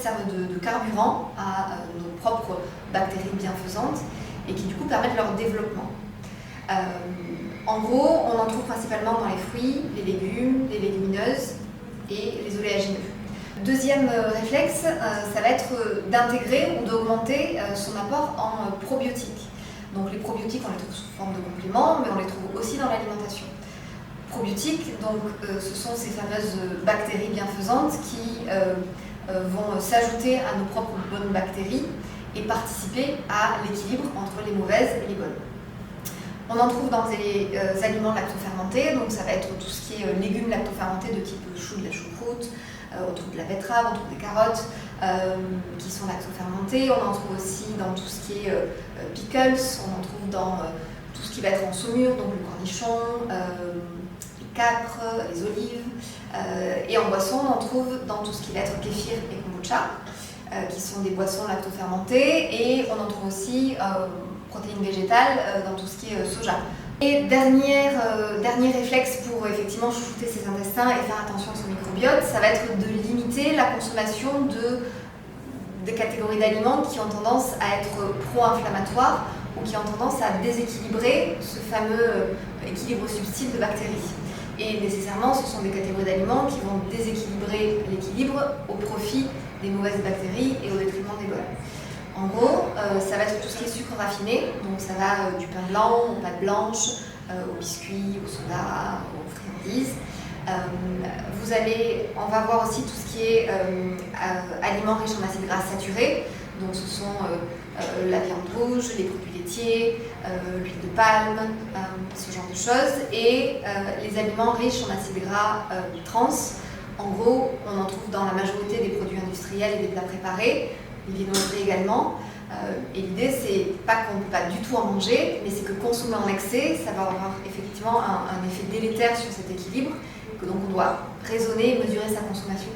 servent de carburant à nos propres bactéries bienfaisantes et qui du coup permettent leur développement. En gros, on en trouve principalement dans les fruits, les légumes, les légumineuses et les oléagineux. Deuxième réflexe, ça va être d'intégrer ou d'augmenter son apport en probiotiques. Donc les probiotiques, on les trouve sous forme de compléments, mais on les trouve aussi dans l'alimentation. Probiotiques, donc, ce sont ces fameuses bactéries bienfaisantes qui vont s'ajouter à nos propres bonnes bactéries et participer à l'équilibre entre les mauvaises et les bonnes. On en trouve dans les aliments lactofermentés, donc ça va être tout ce qui est légumes lactofermentés de type chou, de la choucroute, on trouve de la betterave, on trouve des carottes qui sont lactofermentées, on en trouve aussi dans tout ce qui est pickles, on en trouve dans tout ce qui va être en saumure, donc le cornichon, les capres, les olives, et en boisson on en trouve dans tout ce qui va être kéfir et kombucha, qui sont des boissons lactofermentées, et on en trouve aussi protéines végétales dans tout ce qui est soja. Et dernier réflexe pour effectivement chouchouter ses intestins et faire attention à son microbiote, ça va être de limiter la consommation des catégories d'aliments qui ont tendance à être pro-inflammatoires ou qui ont tendance à déséquilibrer ce fameux équilibre subtil de bactéries. Et nécessairement, ce sont des catégories d'aliments qui vont déséquilibrer l'équilibre au profit des mauvaises bactéries et au détriment des bonnes. En gros, ça va être tout ce qui est sucre raffiné, donc ça va du pain blanc aux pâtes blanches, aux biscuits, au soda, aux friandises. On va voir aussi tout ce qui est aliments riches en acides gras saturés, donc ce sont la viande rouge, les produits laitiers, l'huile de palme, ce genre de choses, et les aliments riches en acides gras trans. En gros, on en trouve dans la majorité des produits industriels et des plats préparés, les viennoiseries également. Et l'idée, c'est pas qu'on ne peut pas du tout en manger, mais c'est que consommer en excès, ça va avoir effectivement un effet délétère sur cet équilibre, que donc on doit raisonner et mesurer sa consommation.